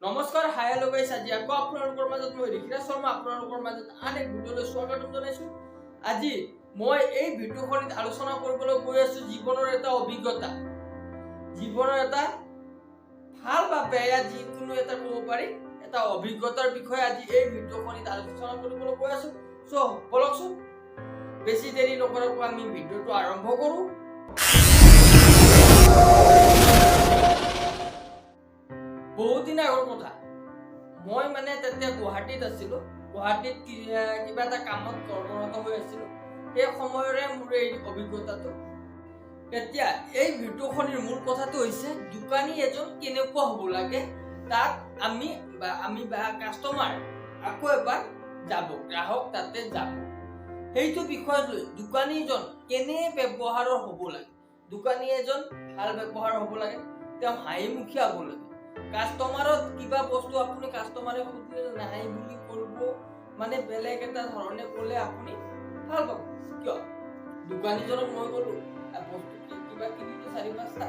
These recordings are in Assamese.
নমস্কাৰ, হাই হেল্ল' গাইছ। আজি আকৌ আপোনালোকৰ মাজত মই ঋষিৰাজ শৰ্মা আপোনালোকৰ মাজত আন এক ভিডিঅ'লৈ স্বাগতম জনাইছো। আজি মই এই ভিডিঅ'খনত আলোচনা কৰিবলৈ গৈ আছো জীৱনৰ এটা অভিজ্ঞতা, জীৱনৰ এটা ভাল বা বেয়া যিকোনো এটা ক'ব পাৰি এটা অভিজ্ঞতাৰ বিষয়ে আজি এই ভিডিঅ'খনত আলোচনা কৰিবলৈ গৈ আছো। সো বলকচোন বেছি দেৰি নকৰাকৈ আমি ভিডিঅ'টো আৰম্ভ কৰো। বহুত দিন আগৰ কথা, মই মানে তেতিয়া গুৱাহাটীত আছিলো। গুৱাহাটীত কিবা এটা কামত কৰ্মৰত হৈ আছিলো। সেই সময়ৰে মোৰ এই অভিজ্ঞতাটো। এতিয়া এই ভিডিঅ'খনৰ মূল কথাটো হৈছে দোকানী এজন কেনেকুৱা হ'ব লাগে, তাত আমি বা কাষ্টমাৰ আকৌ এবাৰ যাব, গ্ৰাহক তাতে যাব, সেইটো বিষয় লৈ দোকানীজন কেনে ব্যৱহাৰৰ হ'ব লাগে। দোকানী এজন ভাল ব্যৱহাৰ হ'ব লাগে, তেওঁ হাঁহিমুখীয়া হ'ব লাগে। কাষ্টমাৰত কিবা বস্তু আপুনি কাষ্টমাৰে সুধিলে নাই বুলি কৰিব, মানে বেলেগ এটা ধৰণে ক'লে আপুনি ভাল পাব। কিয়? দোকানীজনক মই ক'লো বস্তু কিবা কিনিলো 4-5টা,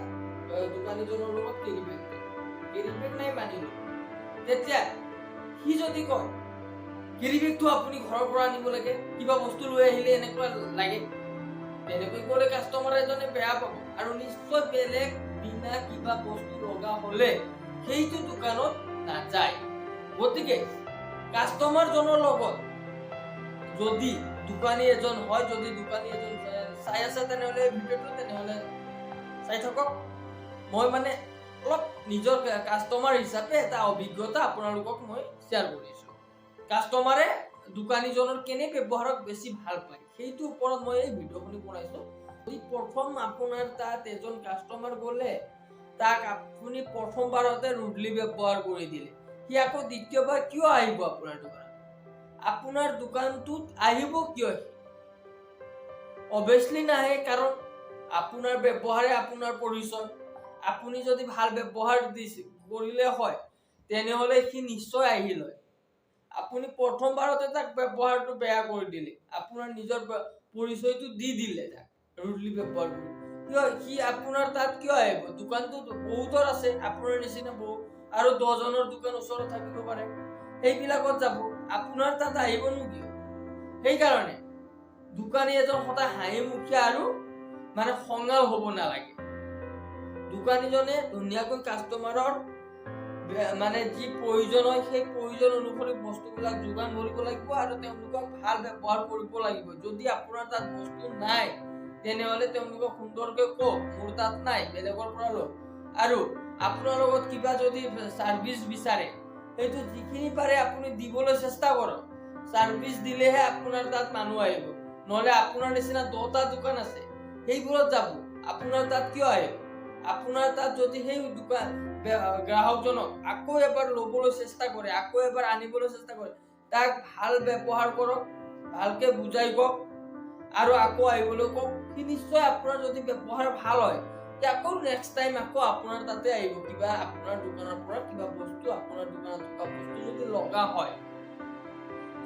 দোকানীজনৰ লগত কেৰি বেগ নাই মানিলো। তেতিয়া সি যদি কয় কেৰি বেগটো আপুনি ঘৰৰ পৰা আনিব লাগে, কিবা বস্তু লৈ আহিলে এনেকুৱা লাগে, তেনেকৈ ক'লে কাষ্টমাৰ এজনে বেয়া পাব আৰু নিশ্চয় বেলেগ বিনা কিবা বস্তু লগা হ'লে সেইটো দোকানত নাযায়। গতিকে কাষ্টমাৰজনৰ লগত যদি দোকানী এজন হয়, যদি দোকানী এজন চাই আছে তেনেহ'লে ভিডিঅ'টো তেনেহ'লে চাই থাকক। মই মানে অলপ নিজৰ কাষ্টমাৰ হিচাপে এটা অভিজ্ঞতা আপোনালোকক মই শ্বেয়াৰ কৰিছো। কাষ্টমাৰে দোকানীজনৰ কেনে ব্যৱহাৰক বেছি ভাল পায় সেইটো ওপৰত মই এই ভিডিঅ'খন বনাইছো। যদি প্ৰথম আপোনাৰ তাত এজন কাষ্টমাৰ গ'লে তাক আপুনি প্ৰথমবাৰতে ৰুডলি ব্যৱহাৰ কৰি দিলে, সি আকৌ দ্বিতীয়বাৰ কিয় আহিব আপোনাৰ দোকানত? আপোনাৰ দোকানটোত আহিব কিয়? অবভিয়াছলি নাহে, কাৰণ আপোনাৰ ব্যৱহাৰে আপোনাৰ পৰিচয়। আপুনি যদি ভাল ব্যৱহাৰ কৰিলে হয় তেনেহ'লে সি নিশ্চয় আহিল হয়। আপুনি প্ৰথমবাৰতে তাক ব্যৱহাৰটো বেয়া কৰি দিলে, আপোনাৰ নিজৰ পৰিচয়টো দি দিলে তাক ৰুডলি ব্যৱহাৰ কৰি। সি আপোনাৰ তাত কিয় আহিব? দোকানটো বহুতৰ আছে, আপোনাৰ নিচিনা বহু আৰু 10জনৰ দোকান ওচৰত থাকিব পাৰে, সেইবিলাকত যাব, আপোনাৰ তাত আহিবনো কিয়? সেইকাৰণে দোকানী এজন সদায় হাঁহিমুখীয়া আৰু মানে খঙাল হ'ব নালাগে। দোকানীজনে ধুনীয়াকৈ কাষ্টমাৰৰ মানে যি প্ৰয়োজন হয় সেই প্ৰয়োজন অনুসৰি বস্তুবিলাক যোগান ধৰিব লাগিব আৰু তেওঁলোকক ভাল ব্যৱহাৰ কৰিব লাগিব। যদি আপোনাৰ তাত বস্তু নাই তেনেহ'লে তেওঁলোকক সুন্দৰকৈ কওক মোৰ তাত নাই, বেলেগৰ পৰা লওক। আৰু আপোনাৰ লগত কিবা যদি চাৰ্ভিচ বিচাৰে সেইটো যিখিনি পাৰে আপুনি দিবলৈ চেষ্টা কৰক। চাৰ্ভিচ দিলেহে আপোনাৰ তাত মানুহ আহিব, নহ'লে আপোনাৰ নিচিনা 10টা দোকান আছে সেইবোৰত যাব, আপোনাৰ তাত কিয় আহিব? আপোনাৰ তাত যদি সেই দোকান গ্ৰাহকজনক আকৌ এবাৰ ল'বলৈ চেষ্টা কৰে, আকৌ এবাৰ আনিবলৈ চেষ্টা কৰে, তাক ভাল ব্যৱহাৰ কৰক, ভালকে বুজাই কওক আৰু আকৌ আহিবলৈ কওক। সি নিশ্চয় আপোনাৰ যদি ব্যৱহাৰ ভাল হয় আকৌ নেক্সট টাইম আকৌ আপোনাৰ তাতে আহিব। কিবা আপোনাৰ দোকানৰ পৰা কিবা বস্তু, আপোনাৰ দোকানত থকা বস্তু যদি লগা হয়,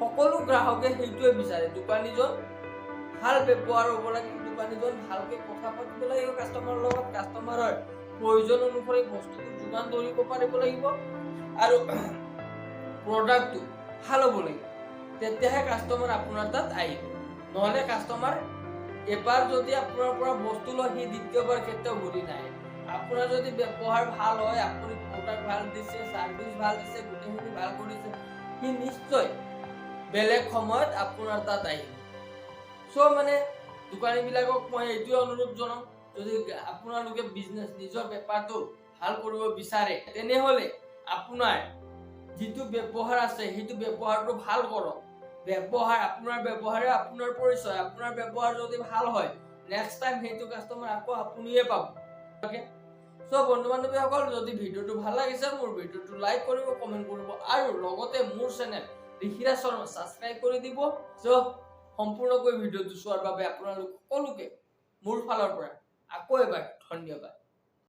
সকলো গ্ৰাহকে সেইটোৱে বিচাৰে। দোকানীজন ভাল ব্যৱহাৰ হ'ব লাগে, দোকানীজন ভালকে কথা পাতিব লাগিব কাষ্টমাৰৰ লগত, কাষ্টমাৰৰ প্ৰয়োজন অনুসৰি বস্তুবোৰ যোগান ধৰিব পাৰিব লাগিব আৰু প্ৰডাক্টটো ভাল হ'ব লাগিব, তেতিয়াহে কাষ্টমাৰ আপোনাৰ তাত আহিব। নহ'লে কাষ্টমাৰ এবাৰ যদি আপোনাৰ পৰা বস্তু লয় সি দ্বিতীয়বাৰ কেতিয়াও ঘূৰি নাহে। আপোনাৰ যদি ব্যৱহাৰ ভাল হয়, আপুনি প্ৰডাক্ট ভাল দিছে, চাৰ্ভিচ ভাল দিছে, গোটেইখিনি ভাল কৰিছে, সি নিশ্চয় বেলেগ সময়ত আপোনাৰ তাত আহিব। মানে দোকানীবিলাকক মই এইটোৱে অনুৰোধ জনাম, যদি আপোনালোকে বিজনেছ নিজৰ বেপাৰটো ভাল কৰিব বিচাৰে তেনেহ'লে আপোনাৰ যিটো ব্যৱহাৰ আছে সেইটো ব্যৱহাৰটো ভাল কৰক। আপোনাৰ ব্যৱহাৰে আপোনাৰ পৰিচয়, আপোনাৰ ব্যৱহাৰ যদি ভাল হয় নেক্সট টাইম সেইটো কাষ্টমাৰ আকৌ আপুনিয়ে পাব। বন্ধু বান্ধৱীসকল, যদি ভিডিঅ'টো ভাল লাগিছে মোৰ ভিডিঅ'টো লাইক কৰিব, কমেণ্ট কৰিব আৰু লগতে মোৰ চেনেল ঋষিৰাজ শৰ্মা ছাবস্ক্ৰাইব কৰি দিব। সম্পূৰ্ণকৈ ভিডিঅ'টো চোৱাৰ বাবে আপোনালোক সকলোকে মোৰ ফালৰ পৰা আকৌ এবাৰ ধন্যবাদ।